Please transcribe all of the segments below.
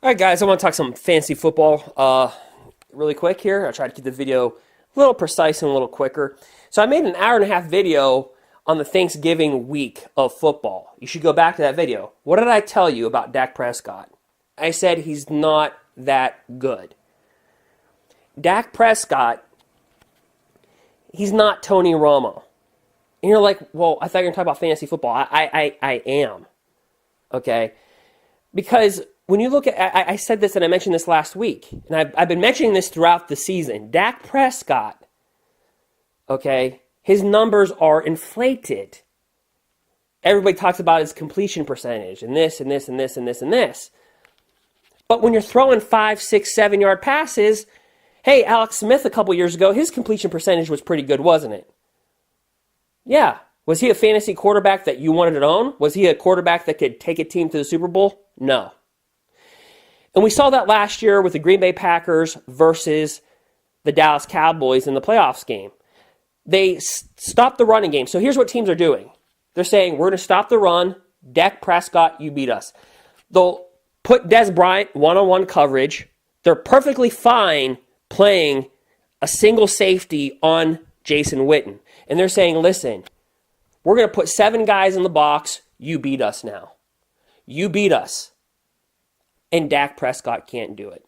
All right, guys, I want to talk some fantasy football really quick here. I try to keep the video a little precise and a little quicker. So I made an hour and a half video on the Thanksgiving week of football. You should go back to that video. What did I tell you about Dak Prescott? I said he's not that good. Dak Prescott, he's not Tony Romo. And you're like, well, I thought you were going to talk about fantasy football. I am. Okay? Because when you look at, I said this and I mentioned this last week, and I've been mentioning this throughout the season. Dak Prescott, okay, his numbers are inflated. Everybody talks about his completion percentage and this and this and this and this and this. But when you're throwing 5, 6, 7-yard passes, hey, Alex Smith a couple years ago, his completion percentage was pretty good, wasn't it? Yeah. Was he a fantasy quarterback that you wanted to own? Was he a quarterback that could take a team to the Super Bowl? No. And we saw that last year with the Green Bay Packers versus the Dallas Cowboys in the playoffs game. They stopped the running game. So here's what teams are doing. They're saying, we're going to stop the run. Dak Prescott, you beat us. They'll put Des Bryant one-on-one coverage. They're perfectly fine playing a single safety on Jason Witten. And they're saying, listen, we're going to put 7 guys in the box. You beat us now. You beat us. And Dak Prescott can't do it.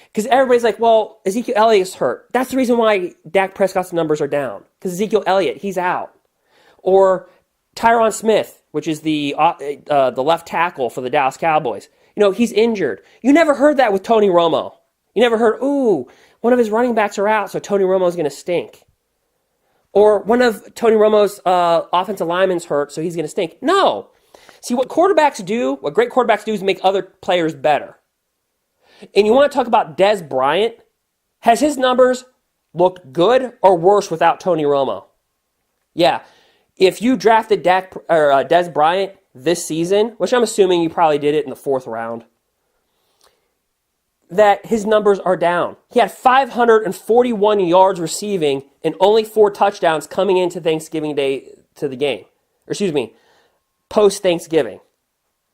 Because everybody's like, well, Ezekiel Elliott's hurt. That's the reason why Dak Prescott's numbers are down. Because Ezekiel Elliott, he's out. Or Tyron Smith, which is the left tackle for the Dallas Cowboys. You know, he's injured. You never heard that with Tony Romo. You never heard, ooh, one of his running backs are out, so Tony Romo's going to stink. Or one of Tony Romo's offensive linemen's hurt, so he's going to stink. No. See, what great quarterbacks do is make other players better. And you want to talk about Des Bryant? Has his numbers looked good or worse without Tony Romo? Yeah. If you drafted Des Bryant this season, which I'm assuming you probably did it in the 4th round, that his numbers are down. He had 541 yards receiving and only 4 touchdowns coming into Thanksgiving Day to the game. Or excuse me, post-Thanksgiving.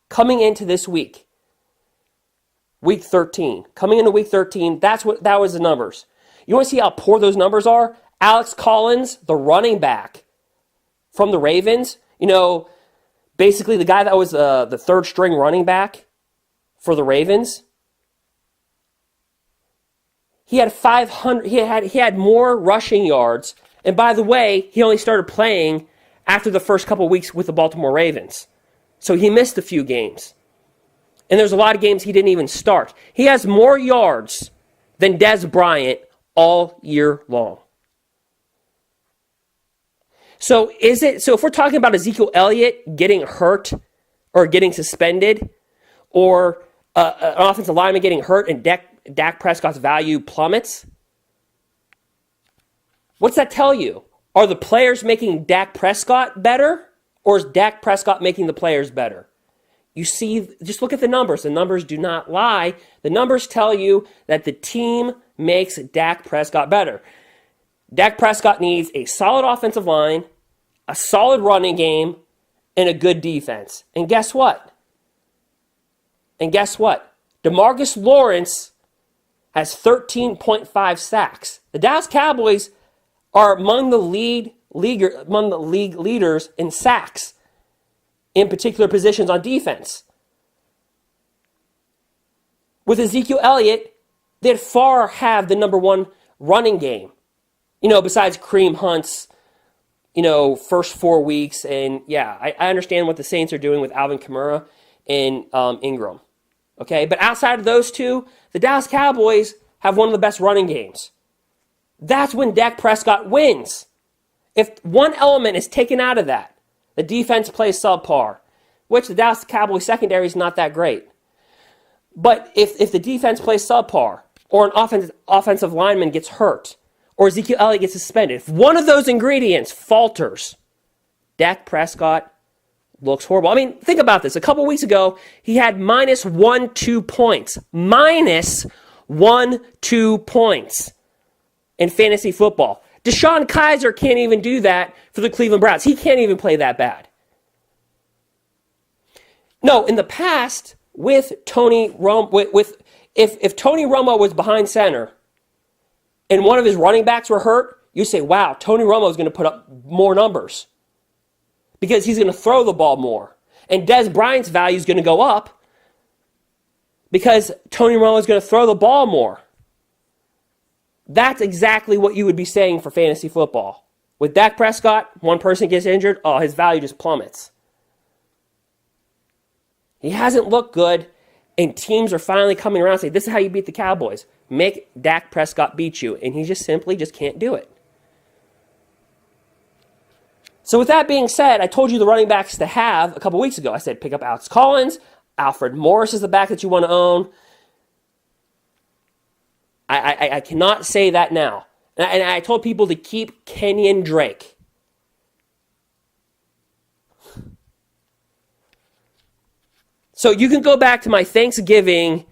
Coming into this week. Week 13. Coming into week 13, that was the numbers. You want to see how poor those numbers are? Alex Collins, the running back from the Ravens, you know, basically the guy that was the 3rd string running back for the Ravens. He had 500. He had more rushing yards, and by the way, he only started playing after the first couple of weeks with the Baltimore Ravens, so he missed a few games. And there's a lot of games he didn't even start. He has more yards than Des Bryant all year long. So if we're talking about Ezekiel Elliott getting hurt or getting suspended, or an offensive lineman getting hurt and Dak Prescott's value plummets, what's that tell you? Are the players making Dak Prescott better, or is Dak Prescott making the players better? You see, just look at the numbers. The numbers do not lie. The numbers tell you that the team makes Dak Prescott better. Dak Prescott needs a solid offensive line, a solid running game, and a good defense. And guess what? DeMarcus Lawrence has 13.5 sacks. The Dallas Cowboys are among the league leaders in sacks in particular positions on defense. With Ezekiel Elliott, they'd far have the number 1 running game. You know, besides Kareem Hunt's, first 4 weeks. And yeah, I understand what the Saints are doing with Alvin Kamara and Ingram. Okay, but outside of those two, the Dallas Cowboys have one of the best running games. That's when Dak Prescott wins. If one element is taken out of that, the defense plays subpar, which the Dallas Cowboys secondary is not that great. But if the defense plays subpar, or an offensive lineman gets hurt, or Ezekiel Elliott gets suspended, if one of those ingredients falters, Dak Prescott looks horrible. I mean, think about this. A couple weeks ago, he had -2 points. -2 points in fantasy football. Deshaun Kaiser can't even do that for the Cleveland Browns. He can't even play that bad. No, in the past, with Tony Romo, if Tony Romo was behind center and one of his running backs were hurt, you say, wow, Tony Romo is going to put up more numbers because he's going to throw the ball more. And Dez Bryant's value is going to go up because Tony Romo is going to throw the ball more. That's exactly what you would be saying for fantasy football. With Dak Prescott, one person gets injured, oh, his value just plummets. He hasn't looked good, and teams are finally coming around and saying, this is how you beat the Cowboys. Make Dak Prescott beat you, and he just simply can't do it. So with that being said, I told you the running backs to have a couple weeks ago. I said pick up Alex Collins. Alfred Morris is the back that you want to own. I cannot say that now. And I told people to keep Kenyan Drake. So you can go back to my Thanksgiving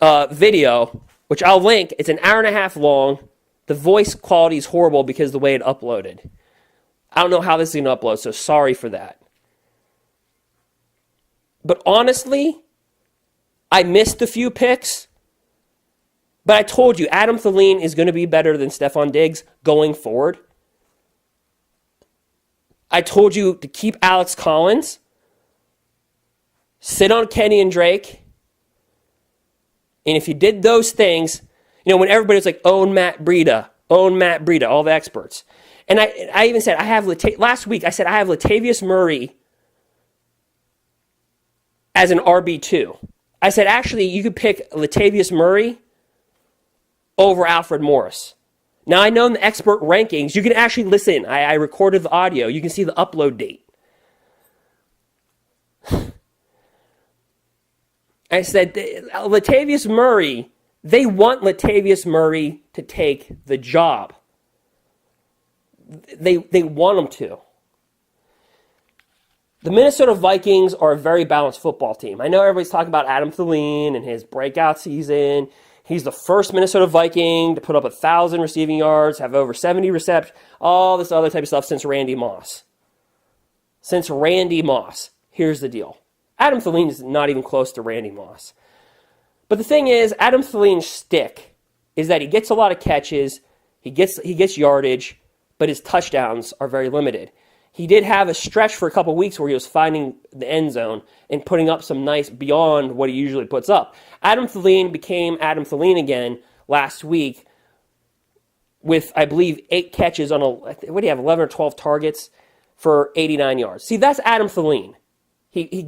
video, which I'll link. It's an hour and a half long. The voice quality is horrible because of the way it uploaded. I don't know how this is going to upload, so sorry for that. But honestly, I missed a few picks. But I told you, Adam Thielen is going to be better than Stephon Diggs going forward. I told you to keep Alex Collins. Sit on Kenyan Drake. And if you did those things, when everybody's like, own Matt Breida, all the experts. And I even said, last week, I said I have Latavius Murray as an RB2. I said, actually, you could pick Latavius Murray over Alfred Morris. Now, I know in the expert rankings, you can actually listen. I recorded the audio. You can see the upload date. I said, Latavius Murray, they want Latavius Murray to take the job. They want him to. The Minnesota Vikings are a very balanced football team. I know everybody's talking about Adam Thielen and his breakout season. He's the first Minnesota Viking to put up 1,000 receiving yards, have over 70 receptions, all this other type of stuff since Randy Moss. Here's the deal. Adam Thielen is not even close to Randy Moss. But the thing is, Adam Thielen's stick is that he gets a lot of catches, he gets yardage, but his touchdowns are very limited. He did have a stretch for a couple weeks where he was finding the end zone and putting up some nice beyond what he usually puts up. Adam Thielen became Adam Thielen again last week with, I believe, 8 catches on 11 or 12 targets for 89 yards. See, that's Adam Thielen. He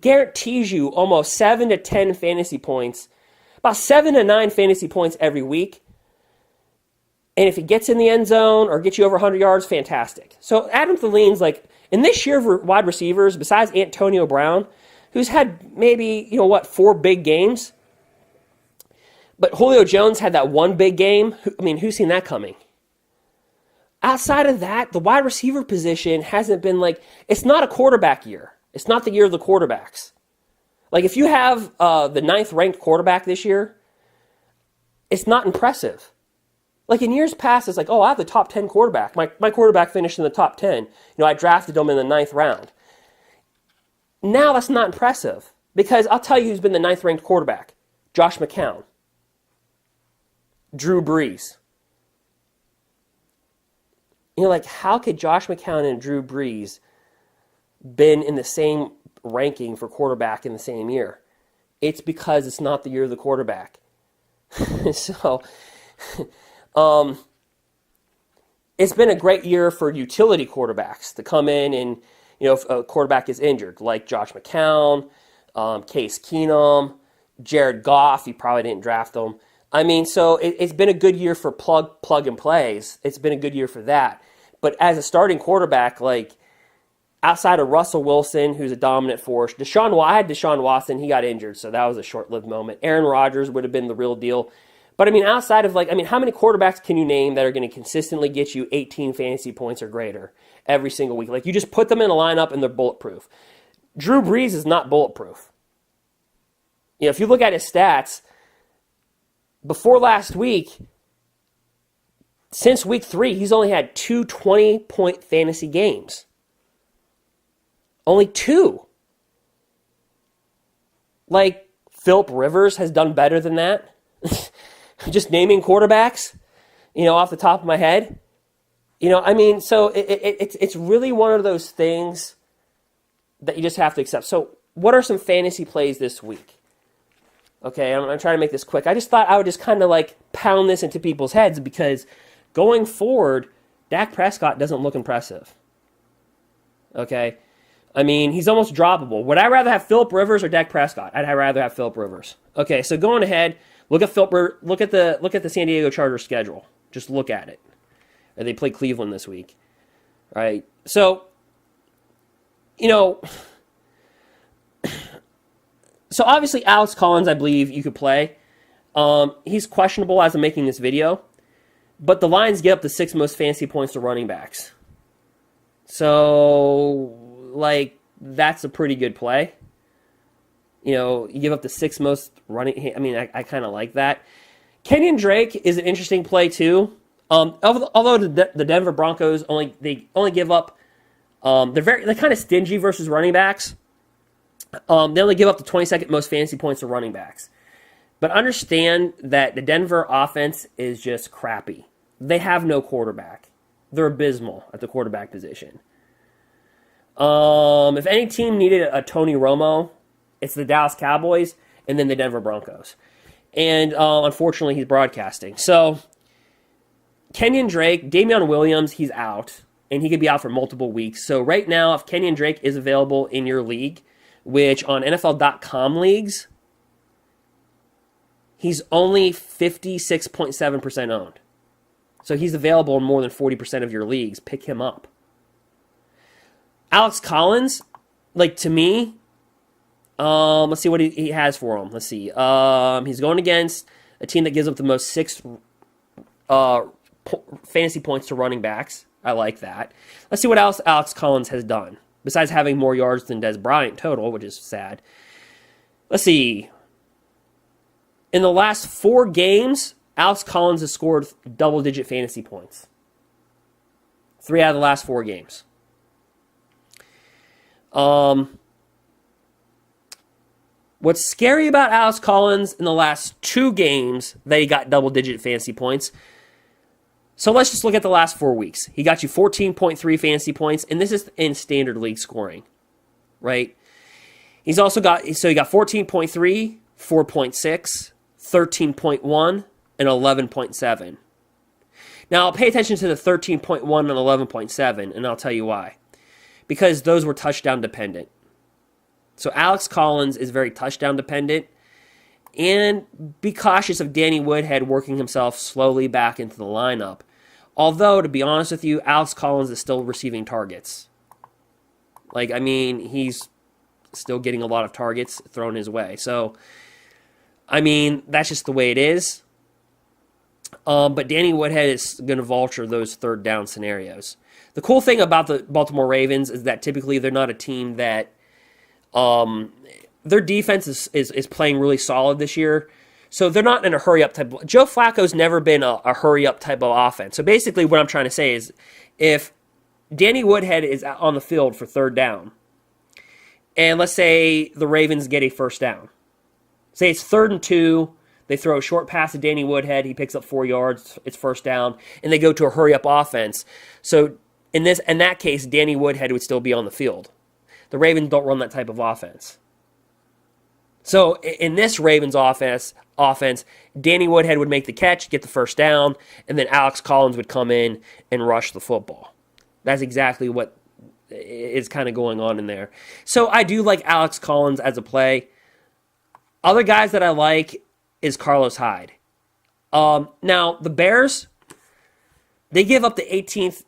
guarantees you almost 7 to 10 fantasy points, about 7 to 9 fantasy points every week. And if he gets in the end zone or gets you over 100 yards, fantastic. So Adam Thielen's in this year of wide receivers, besides Antonio Brown, who's had maybe, 4 big games. But Julio Jones had that one big game. Who's seen that coming? Outside of that, the wide receiver position hasn't been it's not a quarterback year. It's not the year of the quarterbacks. If you have the 9th ranked quarterback this year, it's not impressive. In years past, it's I have the top 10 quarterback. My quarterback finished in the top 10. I drafted him in the 9th round. Now that's not impressive because I'll tell you who's been the 9th ranked quarterback. Josh McCown. Drew Brees. How could Josh McCown and Drew Brees been in the same ranking for quarterback in the same year? It's because it's not the year of the quarterback. So... it's been a great year for utility quarterbacks to come in and, if a quarterback is injured, like Josh McCown, Case Keenum, Jared Goff. You probably didn't draft him. So it's been a good year for plug and plays. It's been a good year for that. But as a starting quarterback, outside of Russell Wilson, who's a dominant force, I had Deshaun Watson. He got injured, so that was a short-lived moment. Aaron Rodgers would have been the real deal. But outside of how many quarterbacks can you name that are going to consistently get you 18 fantasy points or greater every single week? You just put them in a lineup and they're bulletproof. Drew Brees is not bulletproof. If you look at his stats, before last week, since week 3, he's only had 2 20-point fantasy games. Only 2. Like, Phillip Rivers has done better than that. Just naming quarterbacks, off the top of my head. So it's really one of those things that you just have to accept. So what are some fantasy plays this week? Okay, I'm trying to make this quick. I just thought I would just kind of like pound this into people's heads because going forward, Dak Prescott doesn't look impressive. Okay? He's almost droppable. Would I rather have Phillip Rivers or Dak Prescott? I'd rather have Phillip Rivers. Okay, so going ahead, look at the San Diego Chargers schedule. Just look at it. They play Cleveland this week. All right? So, so obviously Alex Collins, I believe you could play. He's questionable as I'm making this video. But the Lions get up to 6 most fantasy points to running backs. So, that's a pretty good play. You give up the 6 most running. I kind of like that. Kenyan Drake is an interesting play too. Although the Denver Broncos only give up, they're kind of stingy versus running backs. They only give up the 22nd most fantasy points to running backs. But understand that the Denver offense is just crappy. They have no quarterback. They're abysmal at the quarterback position. If any team needed a Tony Romo, it's the Dallas Cowboys and then the Denver Broncos. And unfortunately, he's broadcasting. So, Kenyan Drake, Damian Williams, he's out. And he could be out for multiple weeks. So right now, if Kenyan Drake is available in your league, which on NFL.com leagues, he's only 56.7% owned. So he's available in more than 40% of your leagues. Pick him up. Alex Collins, to me, let's see what he has for him. Let's see. He's going against a team that gives up the most 6 fantasy points to running backs. I like that. Let's see what else Alex Collins has done, besides having more yards than Des Bryant total, which is sad. Let's see. In the last 4 games, Alex Collins has scored double-digit fantasy points. 3 out of the last 4 games. What's scary about Alex Collins in the last 2 games that he got double-digit fantasy points. So let's just look at the last 4 weeks. He got you 14.3 fantasy points, and this is in standard league scoring, right? He's also got, so he got 14.3, 4.6, 13.1, and 11.7. Now, pay attention to the 13.1 and 11.7, and I'll tell you why. Because those were touchdown dependent. So Alex Collins is very touchdown dependent. And be cautious of Danny Woodhead working himself slowly back into the lineup. Although, to be honest with you, Alex Collins is still receiving targets. He's still getting a lot of targets thrown his way. So, that's just the way it is. But Danny Woodhead is going to vulture those third down scenarios. The cool thing about the Baltimore Ravens is that typically they're not a team that their defense is playing really solid this year. So they're not in a hurry-up type. Joe Flacco's never been a hurry-up type of offense. So basically what I'm trying to say is if Danny Woodhead is on the field for third down, and let's say the Ravens get a first down. Say it's 3rd and 2, they throw a short pass to Danny Woodhead, he picks up 4 yards, it's first down, and they go to a hurry-up offense. So in that case, Danny Woodhead would still be on the field. The Ravens don't run that type of offense. So in this Ravens offense, Danny Woodhead would make the catch, get the first down, and then Alex Collins would come in and rush the football. That's exactly what is kind of going on in there. So I do like Alex Collins as a play. Other guys that I like is Carlos Hyde. Now, the Bears, they give up the 18th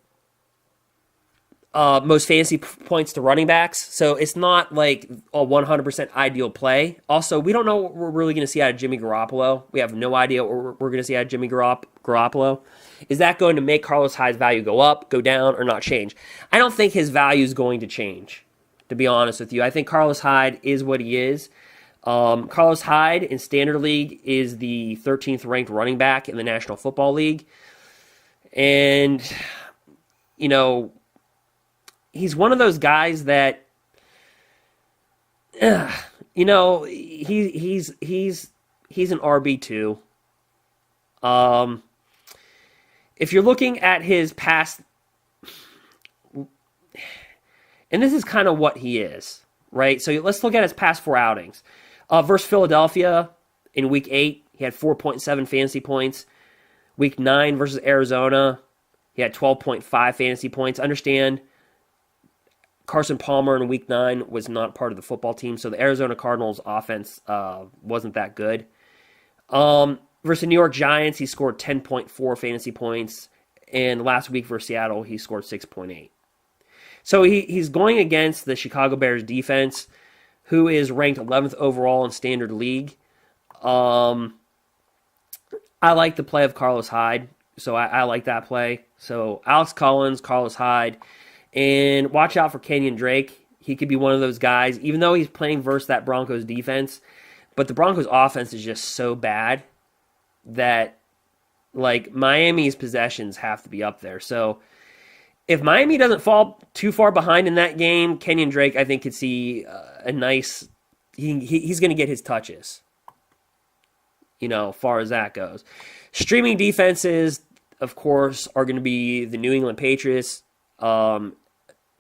most fantasy points to running backs, so it's not like a 100% ideal play. Also, we don't know what we're really going to see out of Jimmy Garoppolo. We have no idea what we're going to see out of Jimmy Garoppolo. Is that going to make Carlos Hyde's value go up, go down, or not change? I don't think his value is going to change, to be honest with you. I think Carlos Hyde is what he is. Carlos Hyde in Standard League is the 13th ranked running back in the National Football League. And, he's one of those guys that He's an RB2. If you're looking at his past, and this is kind of what he is, right? So let's look at his past 4 outings. Versus Philadelphia in Week 8, he had 4.7 fantasy points. Week 9 versus Arizona, he had 12.5 fantasy points. Understand, Carson Palmer in Week 9 was not part of the football team, so the Arizona Cardinals offense wasn't that good. Versus the New York Giants, he scored 10.4 fantasy points, and last week versus Seattle, he scored 6.8. So he's going against the Chicago Bears defense, who is ranked 11th overall in standard league. I like the play of Carlos Hyde, so I like that play. So Alex Collins, Carlos Hyde, and watch out for Kenyan Drake. He could be one of those guys, even though he's playing versus that Broncos defense. But the Broncos offense is just so bad that, like, Miami's possessions have to be up there. So if Miami doesn't fall too far behind in that game, Kenyan Drake, I think, could see a nice... He's going to get his touches, far as that goes. Streaming defenses, of course, are going to be the New England Patriots, and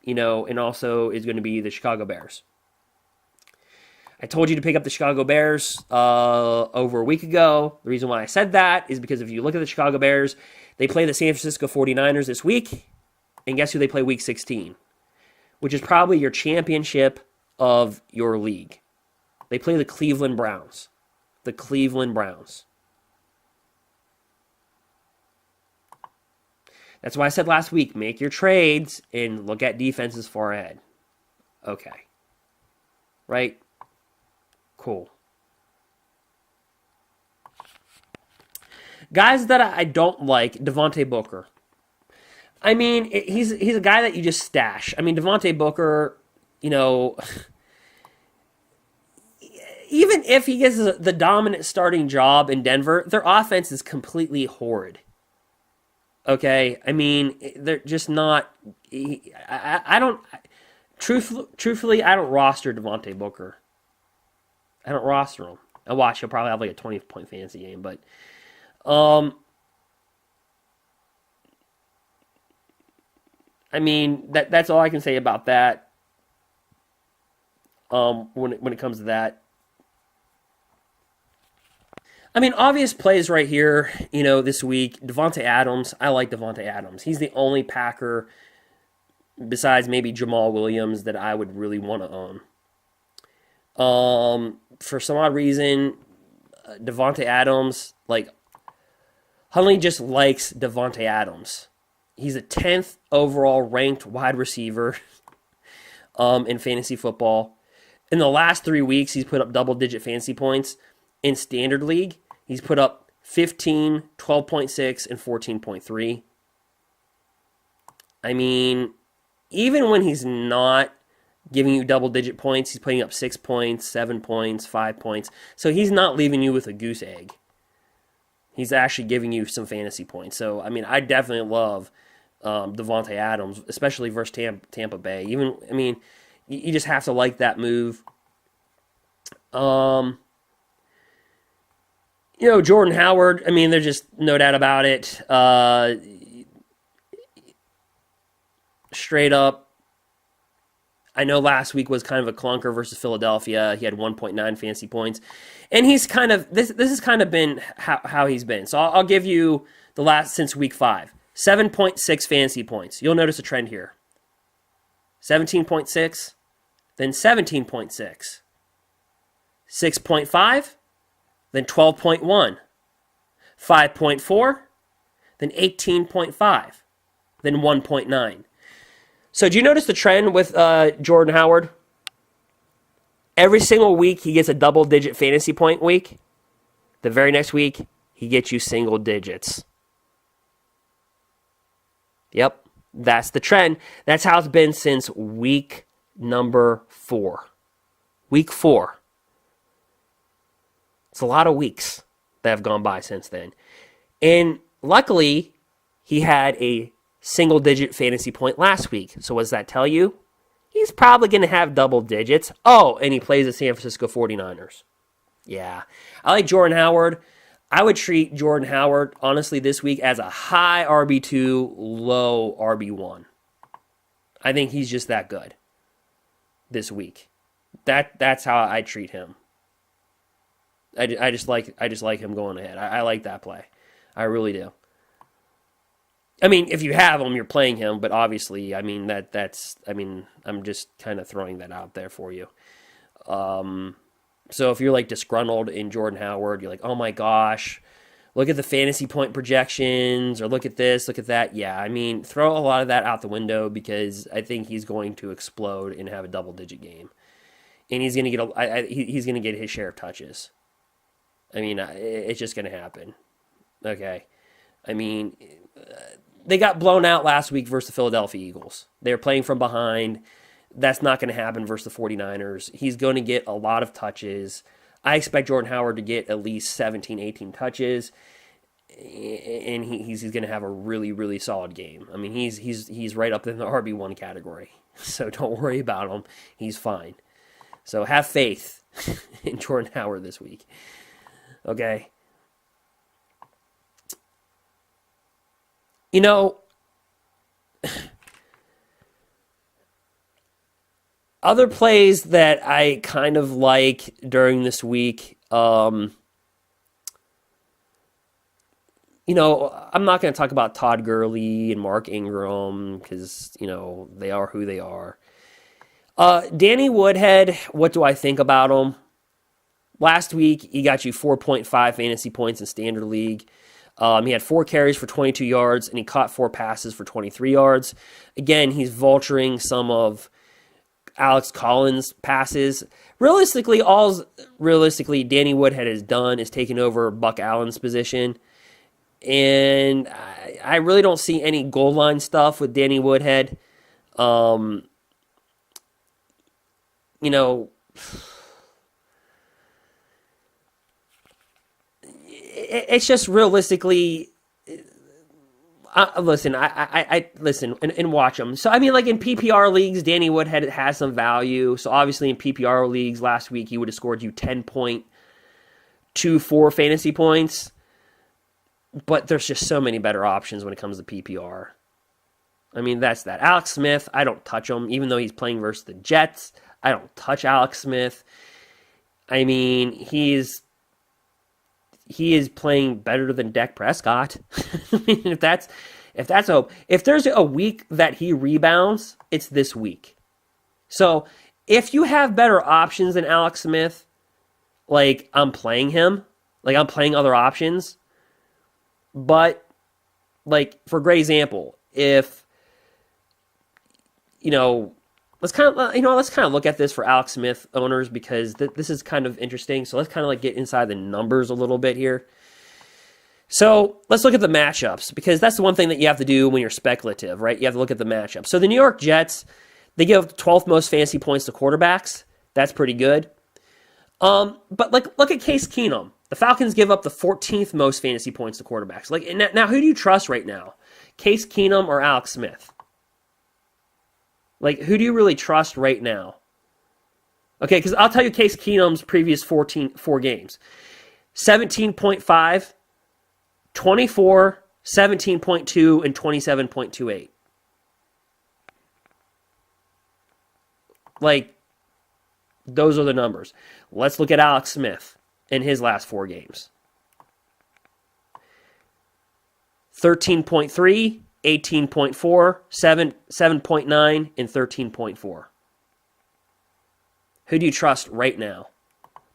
also is going to be the Chicago Bears. I told you to pick up the Chicago Bears over a week ago. The reason why I said that is because if you look at the Chicago Bears, they play the San Francisco 49ers this week, and guess who they play Week 16? Which is probably your championship of your league. They play the Cleveland Browns. The Cleveland Browns. That's why I said last week, make your trades and look at defenses far ahead. Okay. Right? Cool. Guys that I don't like, Devontae Booker. I mean, he's a guy that you just stash. I mean, Devontae Booker, even if he gets the dominant starting job in Denver, their offense is completely horrid. Okay? I mean, they're just not... I don't... Truthfully, I don't roster Devontae Booker. I don't roster him. I watch, he'll probably have like a 20-point fantasy game, but... I mean, that's all I can say about that. When it comes to that. I mean, obvious plays right here, this week. Devontae Adams. I like Devontae Adams. He's the only Packer besides maybe Jamal Williams that I would really want to own. For some odd reason, Devontae Adams, Huntley just likes Devontae Adams. He's a 10th overall ranked wide receiver in fantasy football. In the last 3 weeks, he's put up double-digit fantasy points. In Standard League, he's put up 15, 12.6, and 14.3. I mean, even when he's not giving you double-digit points, he's putting up 6 points, 7 points, 5 points. So he's not leaving you with a goose egg. He's actually giving you some fantasy points. So, I mean, I definitely love Devontae Adams, especially versus Tampa Bay. You just have to like that move. Jordan Howard, I mean, there's just no doubt about it. Straight up, I know last week was kind of a clunker versus Philadelphia. He had 1.9 fantasy points. And he's kind of, this has kind of been how he's been. So I'll give you the last, since week 5. 7.6 fantasy points. You'll notice a trend here. 17.6, then 17.6. 6.5, then 12.1. 5.4, then 18.5, then 1.9. So do you notice the trend with Jordan Howard? Every single week he gets a double-digit fantasy point week. The very next week, he gets you single digits. Yep, that's the trend. That's how it's been since week number 4. Week 4. It's a lot of weeks that have gone by since then. And luckily, he had a single-digit fantasy point last week. So what does that tell you? he's probably going to have double digits. Oh, and he plays the San Francisco 49ers. Yeah. I like Jordan Howard. I would treat Jordan Howard, honestly, this week as a high RB2, low RB1. I think he's just that good this week. That's how I treat him. I just like him going ahead. I like that play. I really do. I mean, if you have him, you're playing him, but obviously, I mean I'm just kind of throwing that out there for you. So if you're like disgruntled in Jordan Howard, you're like, oh my gosh, look at the fantasy point projections, or look at this, look at that. Yeah, I mean, throw a lot of that out the window, because I think he's going to explode and have a double-digit game, and he's going to get he's going to get his share of touches. I mean, it's just going to happen. Okay, I mean, they got blown out last week versus the Philadelphia Eagles. They were playing from behind. That's not going to happen versus the 49ers. He's going to get a lot of touches. I expect Jordan Howard to get at least 17, 18 touches, and he's going to have a really, really solid game. I mean, he's right up in the RB1 category, so don't worry about him. He's fine. So have faith in Jordan Howard this week. Okay? You know, other plays that I kind of like during this week, you know, I'm not going to talk about Todd Gurley and Mark Ingram, because, you know, they are who they are. Danny Woodhead, what do I think about him? Last week, he got you 4.5 fantasy points in Standard League. He had 4 carries for 22 yards, and he caught 4 passes for 23 yards. Again, he's vulturing some of Alex Collins' passes. Realistically, Danny Woodhead has done is taken over Buck Allen's position. And I really don't see any goal line stuff with Danny Woodhead. You know, it's just realistically, listen and watch them. So, I mean, like in PPR leagues, Danny Woodhead has some value. So, obviously, in PPR leagues last week, he would have scored you 10.24 fantasy points. But there's just so many better options when it comes to PPR. I mean, that's that. Alex Smith, I don't touch him, even though he's playing versus the Jets. I don't touch Alex Smith. I mean, he is playing better than Dak Prescott. I mean, if there's a week that he rebounds, it's this week. So if you have better options than Alex Smith, like I'm playing him, like I'm playing other options. But like for great example, if let's kind of look at this for Alex Smith owners, because this is kind of interesting. So let's kind of like get inside the numbers a little bit here. So let's look at the matchups, because that's the one thing that you have to do when you're speculative, right? You have to look at the matchups. So the New York Jets, they give the 12th most fantasy points to quarterbacks. That's pretty good. But like look at Case Keenum. The Falcons give up the 14th most fantasy points to quarterbacks. Like now, who do you trust right now? Case Keenum or Alex Smith? Like, who do you really trust right now? Okay, because I'll tell you Case Keenum's previous 4 games. 17.5, 24, 17.2, and 27.28. Like, those are the numbers. Let's look at Alex Smith in his last 4 games. 13.3, 18.4, 7.9, and 13.4. Who do you trust right now?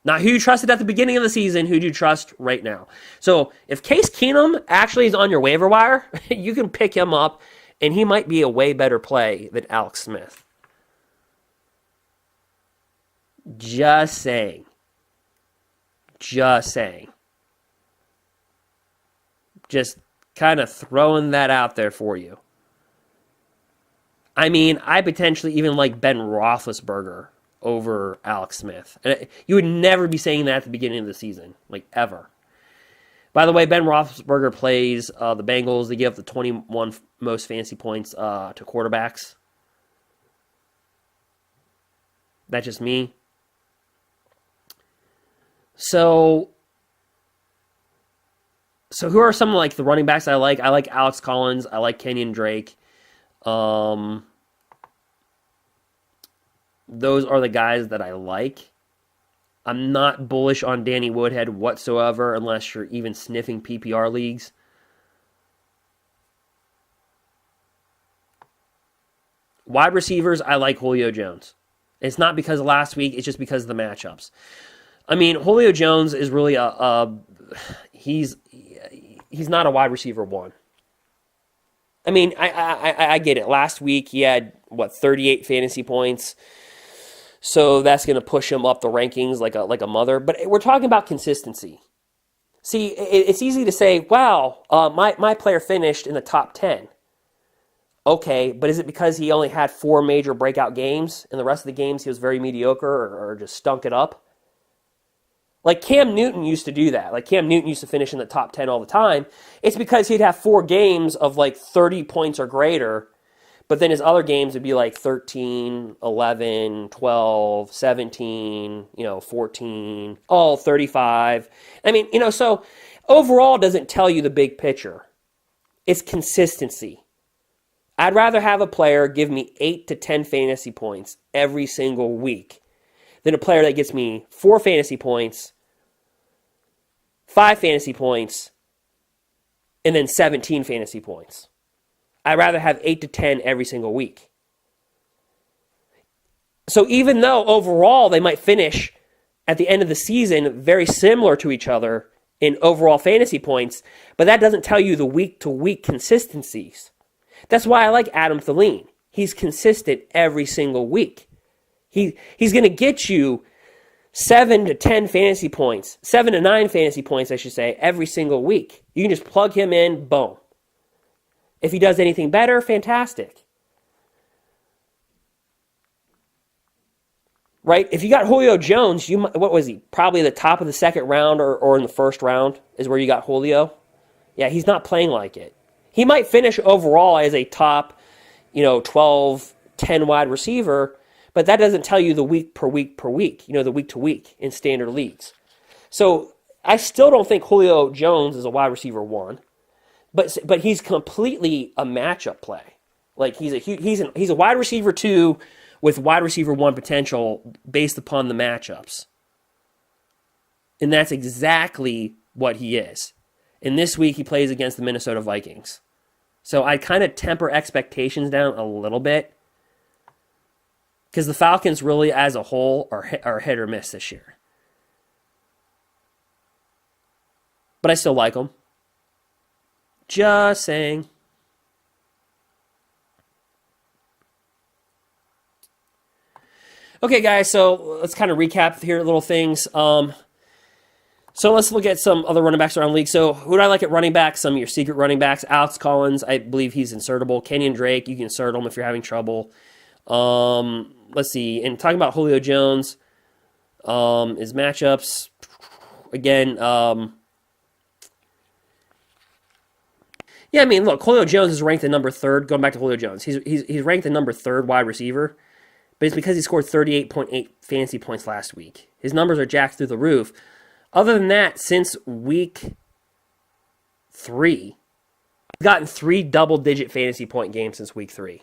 Not who you trusted at the beginning of the season, who do you trust right now? So if Case Keenum actually is on your waiver wire, you can pick him up, and he might be a way better play than Alex Smith. Just saying. Just kind of throwing that out there for you. I mean, I potentially even like Ben Roethlisberger over Alex Smith. And you would never be saying that at the beginning of the season, like ever. By the way, Ben Roethlisberger plays the Bengals. They give up the 21 most fantasy points to quarterbacks. That's just me. So who are some of like the running backs I like? I like Alex Collins. I like Kenyan Drake. Those are the guys that I like. I'm not bullish on Danny Woodhead whatsoever unless you're even sniffing PPR leagues. Wide receivers, I like Julio Jones. It's not because of last week, it's just because of the matchups. I mean, Julio Jones is really he's not a wide receiver one. I mean, I get it. Last week he had 38 fantasy points. So that's going to push him up the rankings like a mother. But we're talking about consistency. See, it's easy to say, wow, my player finished in the top 10. Okay, but is it because he only had 4 major breakout games and the rest of the games he was very mediocre or just stunk it up? Like Cam Newton used to do that. Like Cam Newton used to finish in the top 10 all the time. It's because he'd have 4 games of like 30 points or greater, but then his other games would be like 13, 11, 12, 17, 14, all 35. I mean, so overall doesn't tell you the big picture. It's consistency. I'd rather have a player give me 8 to 10 fantasy points every single week than a player that gets me 4 fantasy points, 5 fantasy points, and then 17 fantasy points. I'd rather have 8 to 10 every single week. So even though overall they might finish at the end of the season very similar to each other in overall fantasy points, but that doesn't tell you the week-to-week consistencies. That's why I like Adam Thielen. He's consistent every single week. He's going to get you 7 to 10 fantasy points, 7 to 9 fantasy points, I should say, every single week. You can just plug him in, boom. If he does anything better, fantastic. Right? If you got Julio Jones, what was he? Probably the top of the second round or in the first round is where you got Julio. Yeah, he's not playing like it. He might finish overall as a top, 12, 10 wide receiver, but that doesn't tell you the week per week, the week to week in standard leagues. So I still don't think Julio Jones is a wide receiver one, but he's completely a matchup play. Like he's a wide receiver two with wide receiver one potential based upon the matchups. And that's exactly what he is. And this week he plays against the Minnesota Vikings. So I kind of temper expectations down a little bit because the Falcons really as a whole are hit or miss this year. But I still like them. Just saying. Okay, guys, so let's kind of recap here little things. So let's look at some other running backs around the league. So who do I like at running back? Some of your secret running backs. Alex Collins, I believe he's insertable. Kenyan Drake, you can insert him if you're having trouble. Let's see. And talking about Julio Jones, his matchups, again, yeah, I mean, look, Julio Jones is ranked the number 3rd. Going back to Julio Jones, he's ranked the number 3rd wide receiver, but it's because he scored 38.8 fantasy points last week. His numbers are jacked through the roof. Other than that, since week 3, he's gotten 3 double-digit fantasy point games since week 3.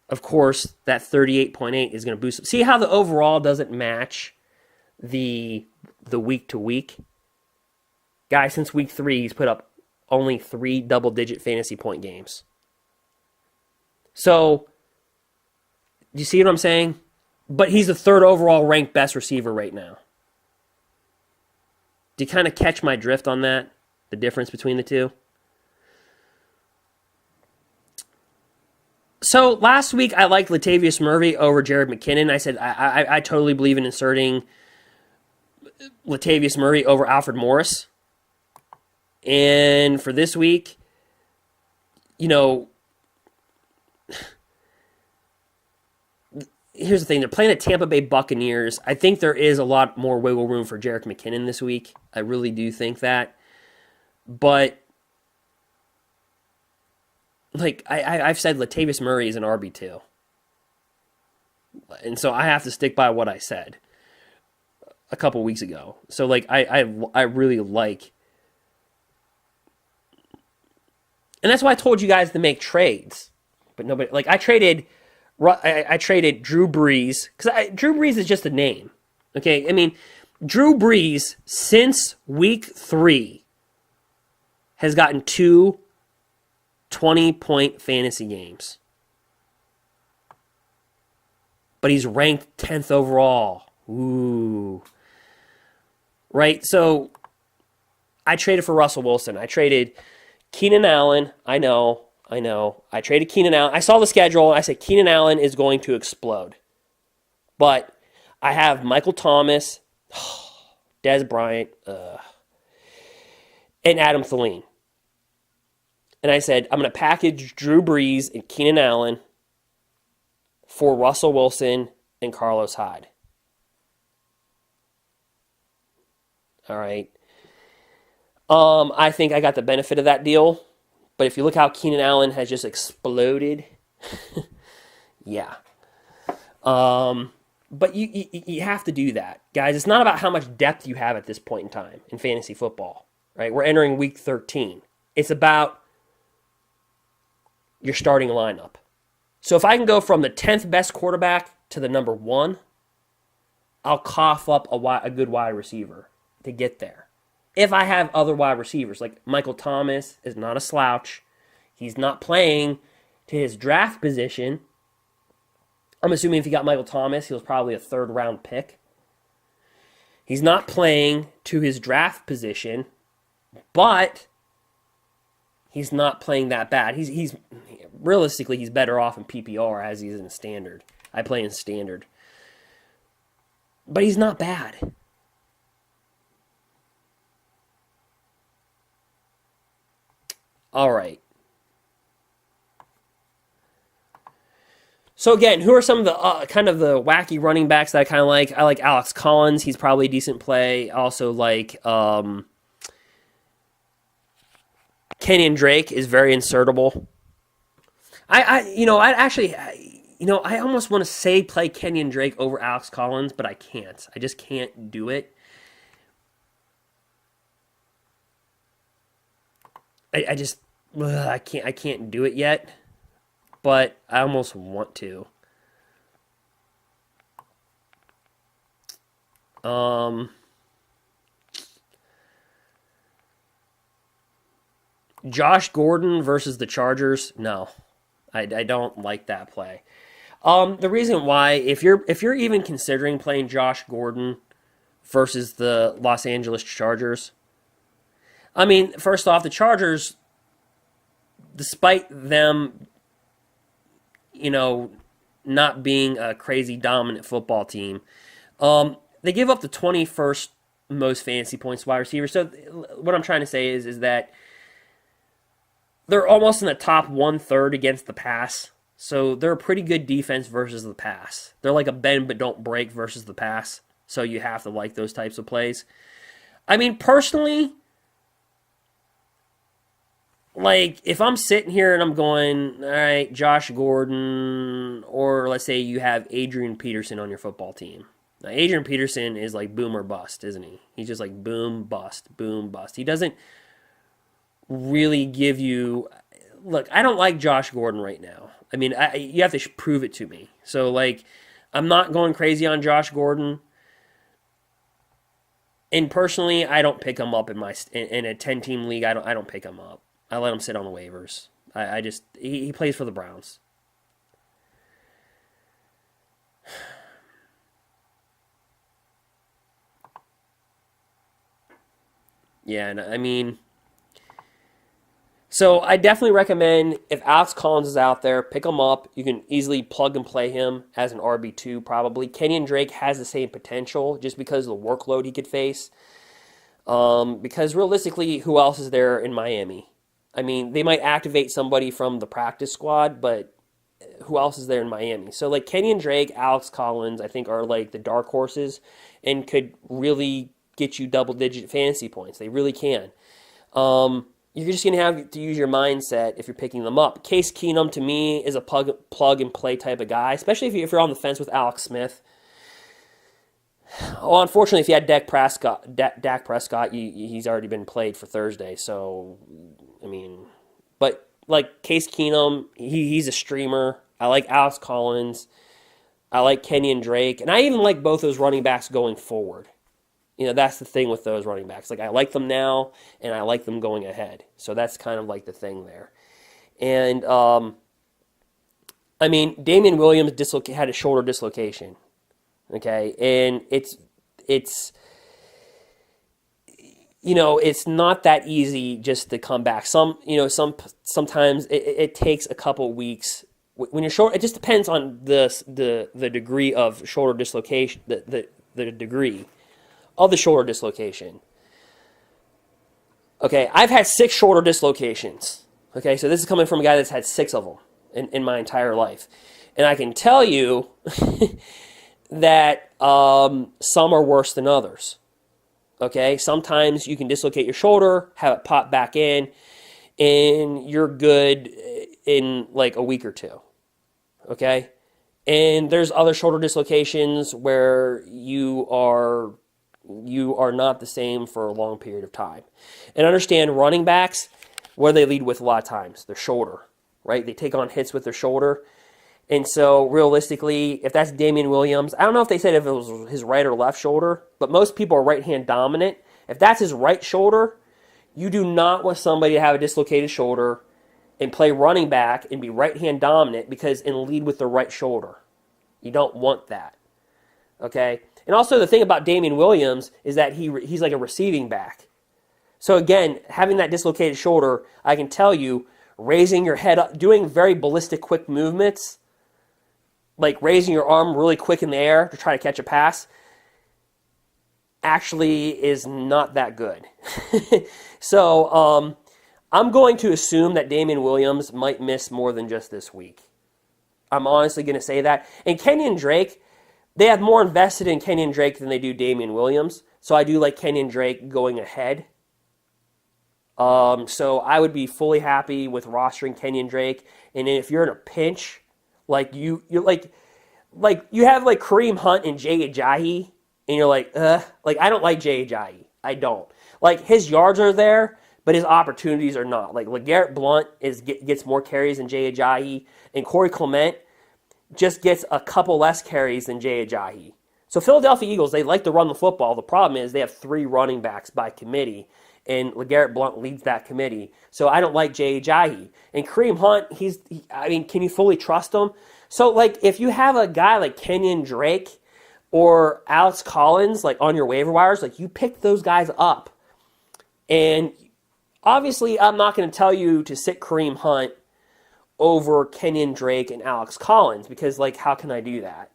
Of course, that 38.8 is going to boost. See how the overall doesn't match the week-to-week? Guy, since week 3, he's put up only 3 double-digit fantasy point games. So, do you see what I'm saying? But he's the 3rd overall ranked best receiver right now. Do you kind of catch my drift on that? The difference between the two? So last week I liked Latavius Murray over Jared McKinnon. I said I totally believe in inserting Latavius Murray over Alfred Morris. And for this week, here's the thing. They're playing the Tampa Bay Buccaneers. I think there is a lot more wiggle room for Jerick McKinnon this week. I really do think that. But, I've said Latavius Murray is an RB2. And so I have to stick by what I said a couple weeks ago. So like I really like, and that's why I told you guys to make trades. But nobody, like I traded Drew Brees because Drew Brees is just a name. Okay, I mean Drew Brees since week 3 has gotten 2 20-point fantasy games. But he's ranked 10th overall. Ooh. Right? So I traded for Russell Wilson. I traded Keenan Allen. I know. I traded Keenan Allen. I saw the schedule. And I said Keenan Allen is going to explode. But I have Michael Thomas, Des Bryant, and Adam Thielen. And I said, I'm going to package Drew Brees and Keenan Allen for Russell Wilson and Carlos Hyde. All right. I think I got the benefit of that deal. But if you look how Keenan Allen has just exploded, yeah. But you have to do that. Guys, it's not about how much depth you have at this point in time in fantasy football. Right? We're entering week 13. It's about your starting lineup. So if I can go from the 10th best quarterback to the number 1, I'll cough up a good wide receiver to get there. If I have other wide receivers, like Michael Thomas is not a slouch. He's not playing to his draft position. I'm assuming if you got Michael Thomas, he was probably a 3rd round pick. He's not playing to his draft position, but he's not playing that bad. He's realistically, he's better off in PPR as he's in standard. I play in standard. But he's not bad. All right. So again, who are some of the kind of the wacky running backs that I kind of like? I like Alex Collins. He's probably a decent play. I also like Kenyan Drake is very insertable. I almost want to say play Kenyan Drake over Alex Collins, but I can't. I just can't do it. I can't do it yet, but I almost want to. Josh Gordon versus the Chargers, no. I don't like that play. The reason why, if you're even considering playing Josh Gordon versus the Los Angeles Chargers, I mean, first off, the Chargers, despite them, not being a crazy dominant football team, they give up the 21st most fantasy points to wide receivers. So what I'm trying to say is that they're almost in the top 1/3 against the pass. So they're a pretty good defense versus the pass. They're like a bend but don't break versus the pass. So you have to like those types of plays. I mean, personally, like if I'm sitting here and I'm going, all right, Josh Gordon, or let's say you have Adrian Peterson on your football team. Now, Adrian Peterson is like boom or bust, isn't he? He's just like boom, bust, boom, bust. He doesn't really give you... Look, I don't like Josh Gordon right now. I mean, you have to prove it to me. So, like, I'm not going crazy on Josh Gordon. And personally, I don't pick him up in a 10-team league. I don't pick him up. I let him sit on the waivers. He plays for the Browns. Yeah, and I mean... So I definitely recommend, if Alex Collins is out there, pick him up. You can easily plug and play him as an RB2 probably. Kenyan Drake has the same potential just because of the workload he could face. Because realistically, who else is there in Miami? I mean, they might activate somebody from the practice squad, but who else is there in Miami? So like Kenyan Drake, Alex Collins, I think are like the dark horses and could really get you double-digit fantasy points. They really can. you're just going to have to use your mindset if you're picking them up. Case Keenum, to me, is a plug and play type of guy, especially if you're on the fence with Alex Smith. Well, unfortunately, if you had Dak Prescott, he's already been played for Thursday. So, I mean, but like Case Keenum, he's a streamer. I like Alex Collins. I like Kenyan Drake. And I even like both those running backs going forward. That's the thing with those running backs. Like, I like them now, and I like them going ahead. So that's kind of like the thing there. And, I mean, Damian Williams had a shoulder dislocation. Okay, and it's not that easy just to come back. Sometimes it takes a couple weeks. When you're short, it just depends on the degree of shoulder dislocation, the degree of the shoulder dislocation. Okay, I've had 6 shoulder dislocations. Okay, so this is coming from a guy that's had 6 of them in my entire life. And I can tell you that some are worse than others. Okay, sometimes you can dislocate your shoulder, have it pop back in, and you're good in like a week or 2. Okay, and there's other shoulder dislocations where you are not the same for a long period of time. And understand, running backs, what do they lead with a lot of times? Their shoulder, right? They take on hits with their shoulder. And so, realistically, if that's Damian Williams, I don't know if they said if it was his right or left shoulder, but most people are right-hand dominant. If that's his right shoulder, you do not want somebody to have a dislocated shoulder and play running back and be right-hand dominant and lead with the right shoulder. You don't want that, okay? And also, the thing about Damian Williams is that he's like a receiving back. So, again, having that dislocated shoulder, I can tell you, raising your head up, doing very ballistic quick movements, like raising your arm really quick in the air to try to catch a pass, actually is not that good. So I'm going to assume that Damian Williams might miss more than just this week. I'm honestly going to say that. And Kenyan Drake, they have more invested in Kenyan Drake than they do Damian Williams. So I do like Kenyan Drake going ahead. So I would be fully happy with rostering Kenyan Drake. And if you're in a pinch, like you're like you have like Kareem Hunt and Jay Ajayi, and you're like, I don't like Jay Ajayi. I don't. Like, his yards are there, but his opportunities are not. Like, LeGarrette Blount gets more carries than Jay Ajayi, and Corey Clement just gets a couple less carries than Jay Ajayi. So Philadelphia Eagles, they like to run the football. The problem is they have 3 running backs by committee, and LeGarrette Blount leads that committee. So I don't like Jay Ajayi. And Kareem Hunt, can you fully trust him? So, like, if you have a guy like Kenyan Drake or Alex Collins, like, on your waiver wires, like, you pick those guys up. And obviously, I'm not going to tell you to sit Kareem Hunt over Kenyan Drake and Alex Collins, because, like, how can I do that?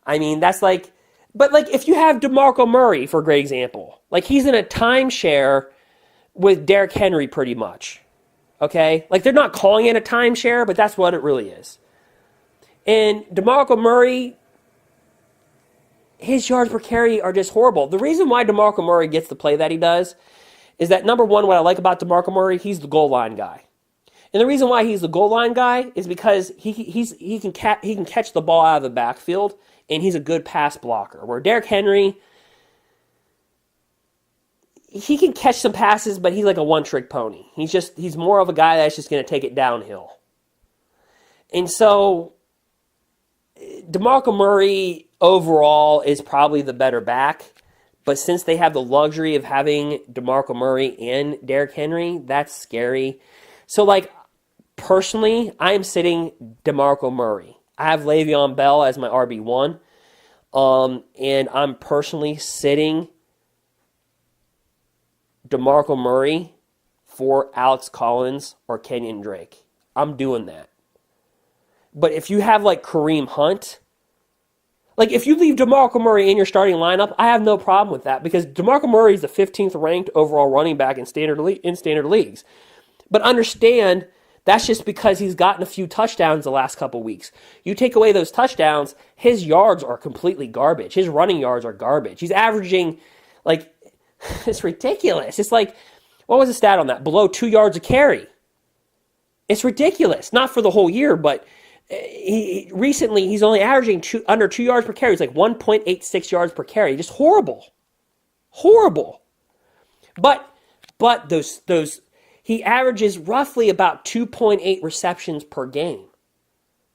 I mean, that's like... But, like, if you have DeMarco Murray, for a great example, like, he's in a timeshare with Derrick Henry pretty much, okay? Like, they're not calling it a timeshare, but that's what it really is. And DeMarco Murray, his yards per carry are just horrible. The reason why DeMarco Murray gets the play that he does is that, number one, what I like about DeMarco Murray, he's the goal line guy. And the reason why he's the goal line guy is because he can catch the ball out of the backfield, and he's a good pass blocker. Where Derrick Henry, he can catch some passes, but he's like a one-trick pony. He's more of a guy that's just going to take it downhill. And so DeMarco Murray overall is probably the better back, but since they have the luxury of having DeMarco Murray and Derrick Henry, that's scary. So, like, personally, I am sitting DeMarco Murray. I have Le'Veon Bell as my RB1, and I'm personally sitting DeMarco Murray for Alex Collins or Kenyan Drake. I'm doing that. But if you have, like, Kareem Hunt, like, if you leave DeMarco Murray in your starting lineup, I have no problem with that, because DeMarco Murray is the 15th ranked overall running back in standard leagues. But understand, that's just because he's gotten a few touchdowns the last couple weeks. You take away those touchdowns, his yards are completely garbage. His running yards are garbage. He's averaging, like, it's ridiculous. It's like What was the stat on that? Below 2 yards a carry. It's ridiculous. Not for the whole year, but recently he's only averaging under 2 yards per carry. It's like 1.86 yards per carry. Just horrible. Horrible. But those he averages roughly about 2.8 receptions per game.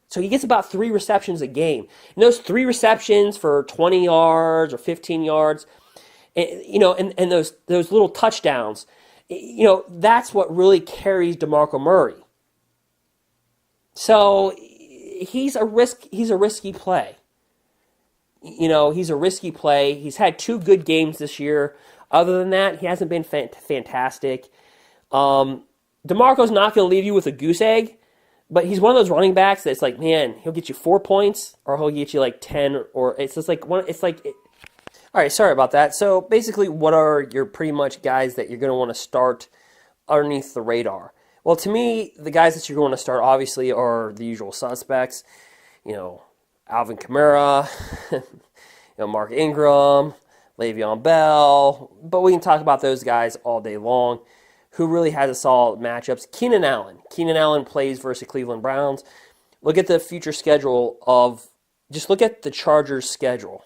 So he gets about 3 receptions a game. And those 3 receptions for 20 yards or 15 yards, and those little touchdowns, that's what really carries DeMarco Murray. So he's a risky play. He's a risky play. He's had 2 good games this year. Other than that, he hasn't been fantastic. DeMarco's not going to leave you with a goose egg, but he's one of those running backs that's like, man, he'll get you 4 points or he'll get you like 10, or it's just like one. It's like, all right, sorry about that. So basically, what are your pretty much guys that you're going to want to start underneath the radar? Well, to me, the guys that you're going to start obviously are the usual suspects. Alvin Kamara, Mark Ingram, Le'Veon Bell. But we can talk about those guys all day long. Who really has a solid matchups? Keenan Allen. Keenan Allen plays versus the Cleveland Browns. Look at the future schedule just look at the Chargers' schedule.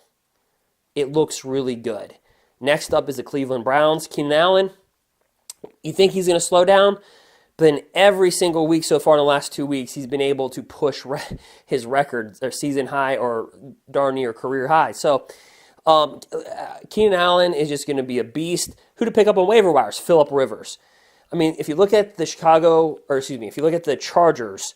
It looks really good. Next up is the Cleveland Browns. Keenan Allen, you think he's going to slow down? But in every single week so far in the last 2 weeks, he's been able to push his record, or season high, or darn near career high. So Keenan Allen is just going to be a beast. Who to pick up on waiver wires? Phillip Rivers. I mean, if you look at the if you look at the Chargers'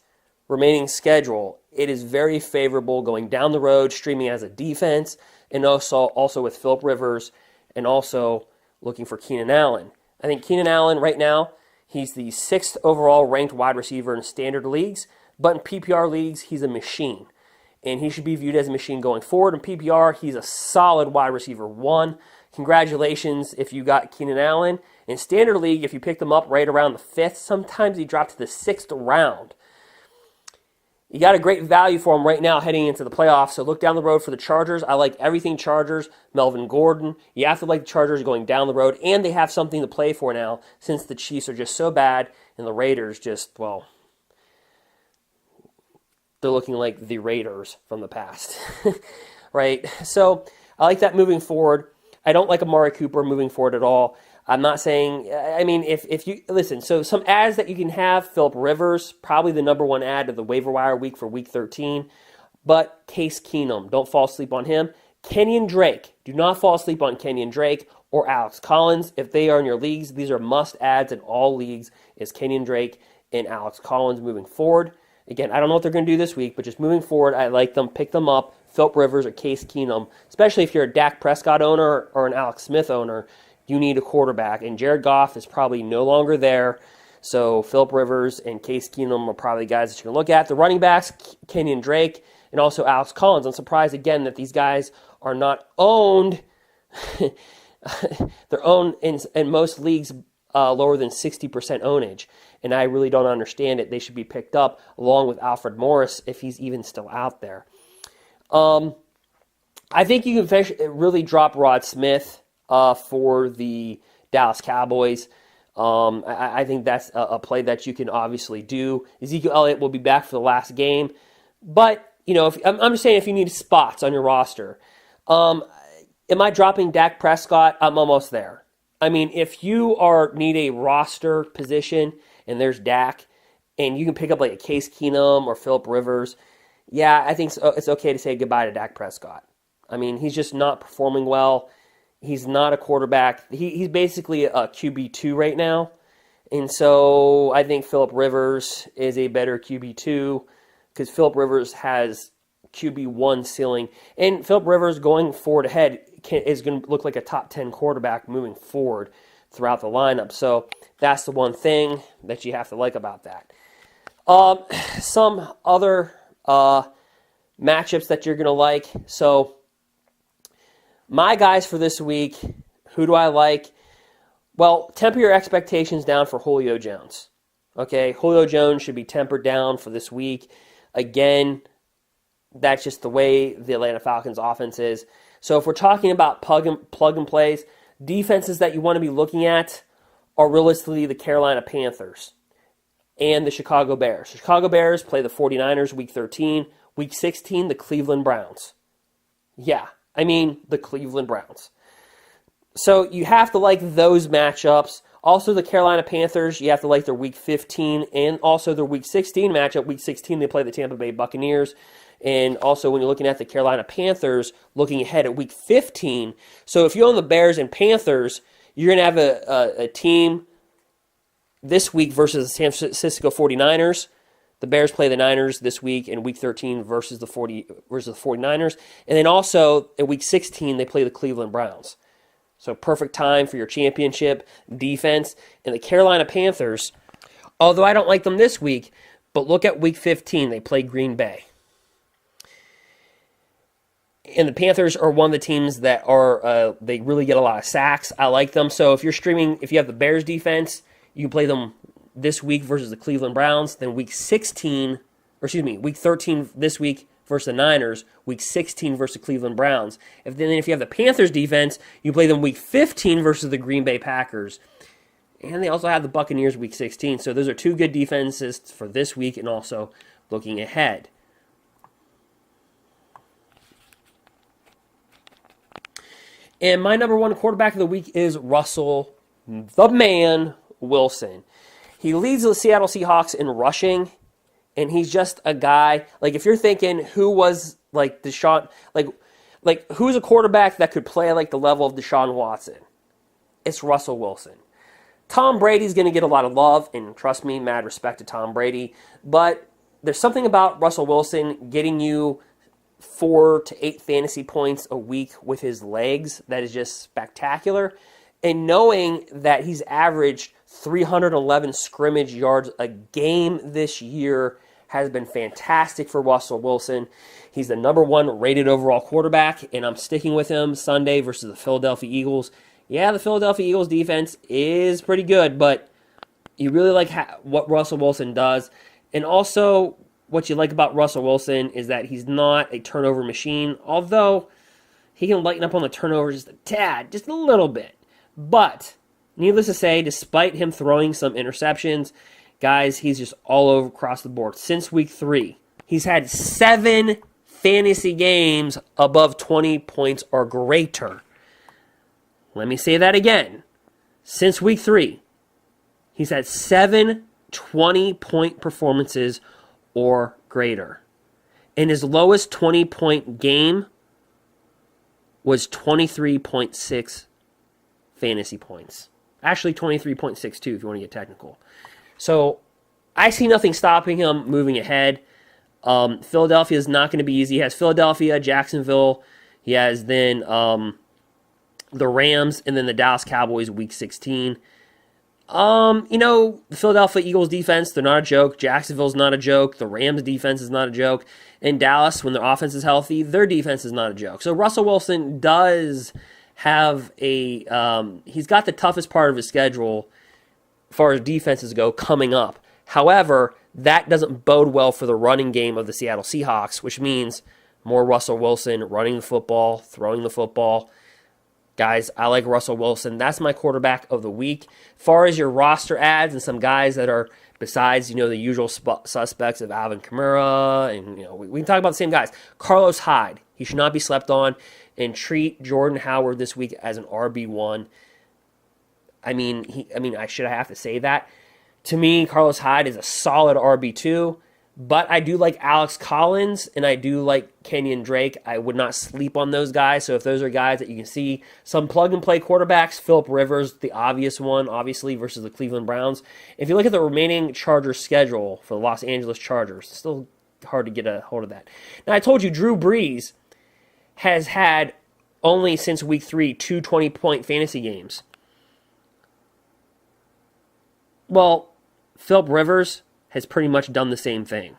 remaining schedule, it is very favorable going down the road, streaming as a defense, and also with Phillip Rivers, and also looking for Keenan Allen. I think Keenan Allen right now, he's the 6th overall ranked wide receiver in standard leagues, but in PPR leagues, he's a machine. And he should be viewed as a machine going forward. In PPR, he's a solid wide receiver 1. Congratulations if you got Keenan Allen. In standard league, if you picked him up right around the 5th, sometimes he dropped to the 6th round. You got a great value for him right now heading into the playoffs, so look down the road for the Chargers. I like everything Chargers. Melvin Gordon. You have to like the Chargers going down the road, and they have something to play for now since the Chiefs are just so bad and the Raiders just, well, they're looking like the Raiders from the past, right? So I like that moving forward. I don't like Amari Cooper moving forward at all. I'm not saying, I mean, if you, listen, so some ads that you can have, Phillip Rivers, probably the number 1 ad of the waiver wire week for week 13, but Case Keenum, don't fall asleep on him. Kenyan Drake, do not fall asleep on Kenyan Drake or Alex Collins. If they are in your leagues, these are must ads in all leagues, is Kenyan Drake and Alex Collins moving forward. Again, I don't know what they're going to do this week, but just moving forward, I like them. Pick them up, Phillip Rivers or Case Keenum, especially if you're a Dak Prescott owner or an Alex Smith owner. You need a quarterback, and Jared Goff is probably no longer there, so Phillip Rivers and Case Keenum are probably guys that you can look at. The running backs, Kenyan Drake, and also Alex Collins. I'm surprised, again, that these guys are not owned. They're owned in most leagues lower than 60% ownage, and I really don't understand it. They should be picked up along with Alfred Morris if he's even still out there. I think you can really drop Rod Smith for the Dallas Cowboys. I think that's a play that you can obviously do. Ezekiel Elliott will be back for the last game. But, I'm just saying if you need spots on your roster. Am I dropping Dak Prescott? I'm almost there. I mean, if you need a roster position and there's Dak, and you can pick up like a Case Keenum or Phillip Rivers, yeah, I think it's okay to say goodbye to Dak Prescott. I mean, he's just not performing well. He's not a quarterback. He's basically a QB2 right now. And so I think Phillip Rivers is a better QB2 because Phillip Rivers has QB1 ceiling. And Phillip Rivers going forward ahead is going to look like a top 10 quarterback moving forward throughout the lineup. So that's the one thing that you have to like about that. Some other matchups that you're going to like. So my guys for this week, who do I like? Well, temper your expectations down for Julio Jones. Okay, Julio Jones should be tempered down for this week. Again, that's just the way the Atlanta Falcons offense is. So if we're talking about plug and plays, defenses that you want to be looking at are realistically the Carolina Panthers and the Chicago Bears. The Chicago Bears play the 49ers week 13. Week 16, the Cleveland Browns. Yeah, I mean the Cleveland Browns. So you have to like those matchups. Also, the Carolina Panthers, you have to like their Week 15 and also their Week 16 matchup. Week 16, they play the Tampa Bay Buccaneers. And also, when you're looking at the Carolina Panthers, looking ahead at Week 15. So if you own the Bears and Panthers, you're going to have a team this week versus the San Francisco 49ers. The Bears play the Niners this week in Week 13 versus the 49ers. And then also, in Week 16, they play the Cleveland Browns. So perfect time for your championship defense. And the Carolina Panthers, although I don't like them this week, but look at Week 15. They play Green Bay. And the Panthers are one of the teams that are, they really get a lot of sacks. I like them. So if you're streaming, if you have the Bears defense, you can play them this week versus the Cleveland Browns. Then Week 13 this week versus the Niners, Week 16 versus the Cleveland Browns. If you have the Panthers defense, you play them Week 15 versus the Green Bay Packers. And they also have the Buccaneers Week 16. So those are two good defenses for this week and also looking ahead. And my number one quarterback of the week is Russell, the man, Wilson. He leads the Seattle Seahawks in rushing. And he's just a guy, like if you're thinking who was like Deshaun, like who's a quarterback that could play like the level of Deshaun Watson? It's Russell Wilson. Tom Brady's going to get a lot of love, and trust me, mad respect to Tom Brady. But there's something about Russell Wilson getting you 4 to 8 fantasy points a week with his legs that is just spectacular. And knowing that he's averaged 311 scrimmage yards a game this year has been fantastic for Russell Wilson. He's the number 1 rated overall quarterback, and I'm sticking with him Sunday versus the Philadelphia Eagles. Yeah, the Philadelphia Eagles defense is pretty good, but you really like what Russell Wilson does. And also, what you like about Russell Wilson is that he's not a turnover machine, although he can lighten up on the turnovers just a tad, just a little bit. But needless to say, despite him throwing some interceptions, guys, he's just all over across the board. Since week 3, he's had 7 fantasy games above 20 points or greater. Let me say that again. Since week 3, he's had 7 20-point performances or greater. And his lowest 20-point game was 23.6 fantasy points. Actually, 23.62 if you want to get technical. So, I see nothing stopping him moving ahead. Philadelphia is not going to be easy. He has Philadelphia, Jacksonville. He has then the Rams and then the Dallas Cowboys week 16. The Philadelphia Eagles defense, they're not a joke. Jacksonville's not a joke. The Rams defense is not a joke. And Dallas, when their offense is healthy, their defense is not a joke. So Russell Wilson does have he's got the toughest part of his schedule as far as defenses go coming up. However, that doesn't bode well for the running game of the Seattle Seahawks, which means more Russell Wilson running the football, throwing the football. Guys, I like Russell Wilson. That's my quarterback of the week. As far as your roster adds and some guys that are besides, the usual suspects of Alvin Kamara, and we can talk about the same guys. Carlos Hyde, he should not be slept on, and treat Jordan Howard this week as an RB1. I should have to say that. To me, Carlos Hyde is a solid RB2. But I do like Alex Collins, and I do like Kenyan Drake. I would not sleep on those guys. So if those are guys that you can see, some plug-and-play quarterbacks, Phillip Rivers, the obvious one, obviously, versus the Cleveland Browns. If you look at the remaining Chargers schedule for the Los Angeles Chargers, it's still hard to get a hold of that. Now, I told you Drew Brees has had only since week 3 2 20-point fantasy games. Well, Phillip Rivers has pretty much done the same thing.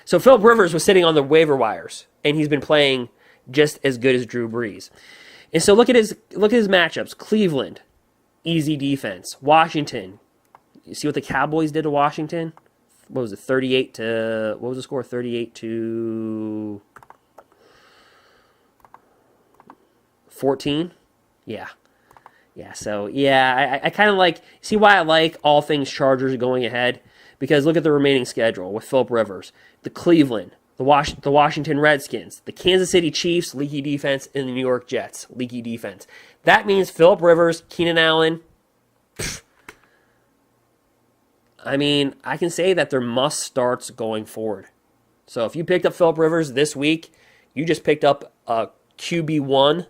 So Phillip Rivers was sitting on the waiver wires, and he's been playing just as good as Drew Brees. And so look at his matchups. Cleveland, easy defense. Washington, you see what the Cowboys did to Washington? What was it, 38 to, what was the score? 38 to 14? Yeah. Yeah, so yeah, I kind of like see why I like all things Chargers going ahead because look at the remaining schedule with Phillip Rivers, the Cleveland, the Washington Redskins, the Kansas City Chiefs, leaky defense, and the New York Jets, leaky defense. That means Phillip Rivers, Keenan Allen. I mean, I can say that they're must starts going forward. So if you picked up Phillip Rivers this week, you just picked up a QB1.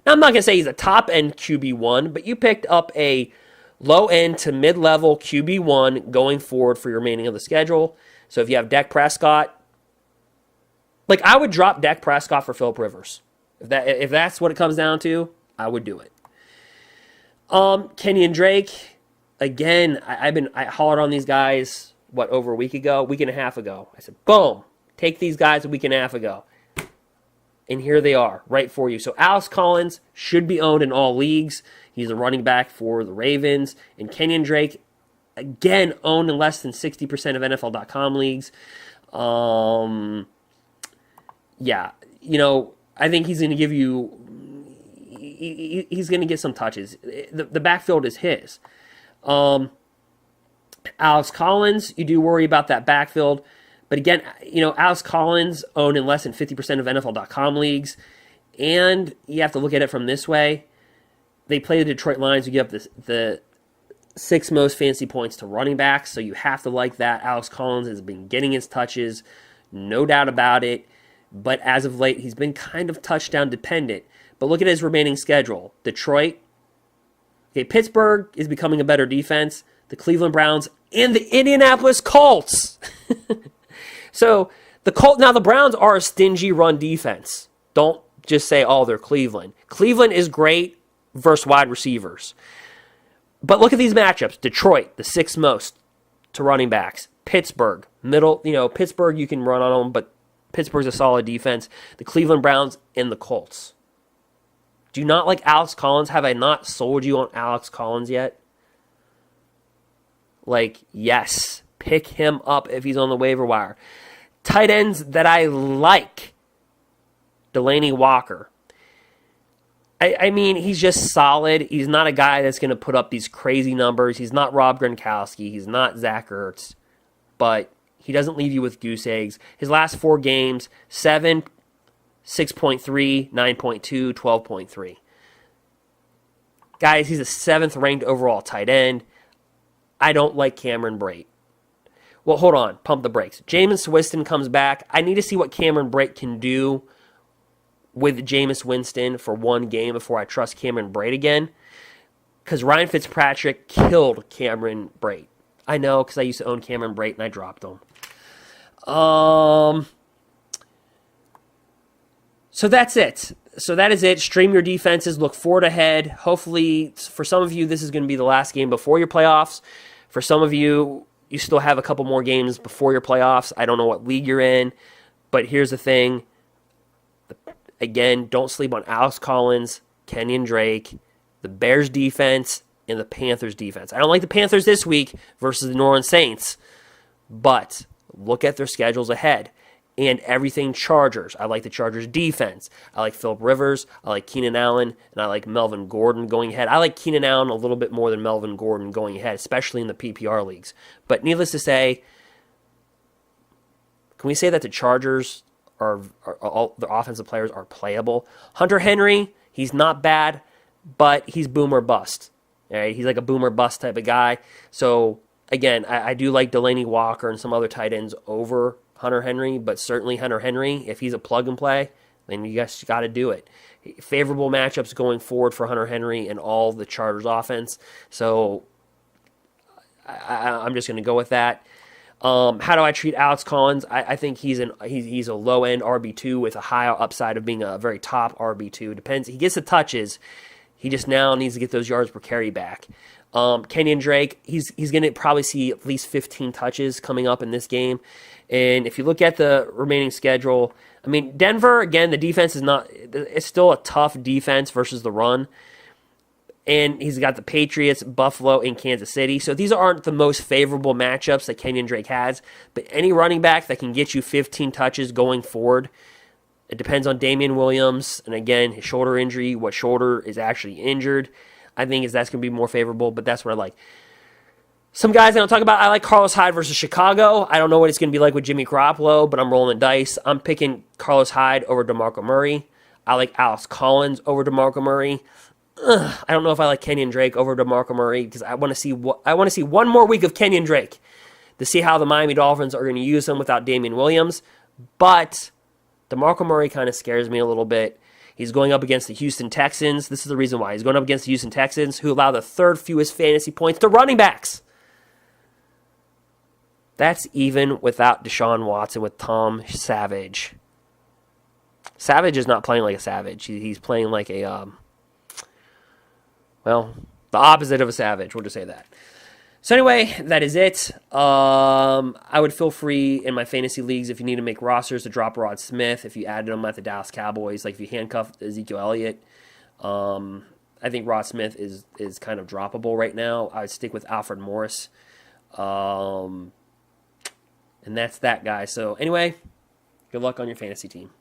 Now, I'm not going to say he's a top-end QB1, but you picked up a low-end to mid-level QB1 going forward for your remaining of the schedule. So if you have Dak Prescott, like I would drop Dak Prescott for Phillip Rivers. If that's what it comes down to, I would do it. Kenyan Drake, again, I hollered on these guys, over a week and a half ago. I said, boom, take these guys a week and a half ago. And here they are, right for you. So Alex Collins should be owned in all leagues. He's a running back for the Ravens. And Kenyan Drake, again, owned in less than 60% of NFL.com leagues. Yeah, I think he's going to give you... He's going to get some touches. The backfield is his. Alex Collins, you do worry about that backfield. But again, Alex Collins owned in less than 50% of NFL.com leagues. And you have to look at it from this way. They play the Detroit Lions. You give up the sixth most fantasy points to running backs. So you have to like that. Alex Collins has been getting his touches. No doubt about it. But as of late, he's been kind of touchdown dependent. But look at his remaining schedule. Detroit. Okay, Pittsburgh is becoming a better defense. The Cleveland Browns and the Indianapolis Colts. So the Browns are a stingy run defense. Don't just say, oh, they're Cleveland. Cleveland is great versus wide receivers. But look at these matchups. Detroit, the sixth most to running backs. Pittsburgh, Pittsburgh you can run on them, but Pittsburgh's a solid defense. The Cleveland Browns and the Colts. Do you not like Alex Collins? Have I not sold you on Alex Collins yet? Yes, pick him up if he's on the waiver wire. Tight ends that I like. Delaney Walker. I mean, he's just solid. He's not a guy that's going to put up these crazy numbers. He's not Rob Gronkowski. He's not Zach Ertz. But he doesn't leave you with goose eggs. His last 4 games, 7, 6.3, 9.2, 12.3. Guys, he's a 7th ranked overall tight end. I don't like Cameron Brate. Well, hold on. Pump the brakes. Jameis Winston comes back. I need to see what Cameron Brate can do with Jameis Winston for one game before I trust Cameron Brate again. Because Ryan Fitzpatrick killed Cameron Brate. I know, because I used to own Cameron Brate and I dropped him. So that's it. So that is it. Stream your defenses. Look forward ahead. Hopefully, for some of you, this is going to be the last game before your playoffs. For some of you, you still have a couple more games before your playoffs. I don't know what league you're in. But here's the thing. Again, don't sleep on Alex Collins, Kenyan Drake, the Bears defense, and the Panthers defense. I don't like the Panthers this week versus the New Orleans Saints. But look at their schedules ahead. And everything Chargers. I like the Chargers defense. I like Phillip Rivers. I like Keenan Allen. And I like Melvin Gordon going ahead. I like Keenan Allen a little bit more than Melvin Gordon going ahead, especially in the PPR leagues. But needless to say, can we say that the Chargers are all the offensive players are playable? Hunter Henry, he's not bad, but he's boom or bust. All right? He's like a boom or bust type of guy. So, again, I do like Delaney Walker and some other tight ends over Hunter Henry, but certainly Hunter Henry, if he's a plug and play, then you guys got to do it. Favorable matchups going forward for Hunter Henry and all the Chargers offense. So I'm just going to go with that. How do I treat Alex Collins? I think he's a low end RB2 with a high upside of being a very top RB2. Depends. He gets the touches. He just now needs to get those yards per carry back. Kenyan Drake, he's going to probably see at least 15 touches coming up in this game. And if you look at the remaining schedule, I mean, Denver, again, the defense it's still a tough defense versus the run. And he's got the Patriots, Buffalo, and Kansas City. So these aren't the most favorable matchups that Kenyan Drake has. But any running back that can get you 15 touches going forward, it depends on Damian Williams. And again, his shoulder injury, what shoulder is actually injured. I think that's going to be more favorable, but that's what I like. Some guys I don't talk about, I like Carlos Hyde versus Chicago. I don't know what it's going to be like with Jimmy Garoppolo, but I'm rolling the dice. I'm picking Carlos Hyde over DeMarco Murray. I like Alex Collins over DeMarco Murray. I don't know if I like Kenyan Drake over DeMarco Murray because I want to see one more week of Kenyan Drake to see how the Miami Dolphins are going to use him without Damian Williams. But DeMarco Murray kind of scares me a little bit. He's going up against the Houston Texans. This is the reason why. He's going up against the Houston Texans, who allow the third fewest fantasy points to running backs. That's even without Deshaun Watson with Tom Savage. Savage is not playing like a savage. He's playing like a, the opposite of a savage. We'll just say that. So anyway, that is it. I would feel free in my fantasy leagues if you need to make rosters to drop Rod Smith. If you added him at the Dallas Cowboys, like if you handcuffed Ezekiel Elliott, I think Rod Smith is kind of droppable right now. I would stick with Alfred Morris. And that's that, guys. So anyway, good luck on your fantasy team.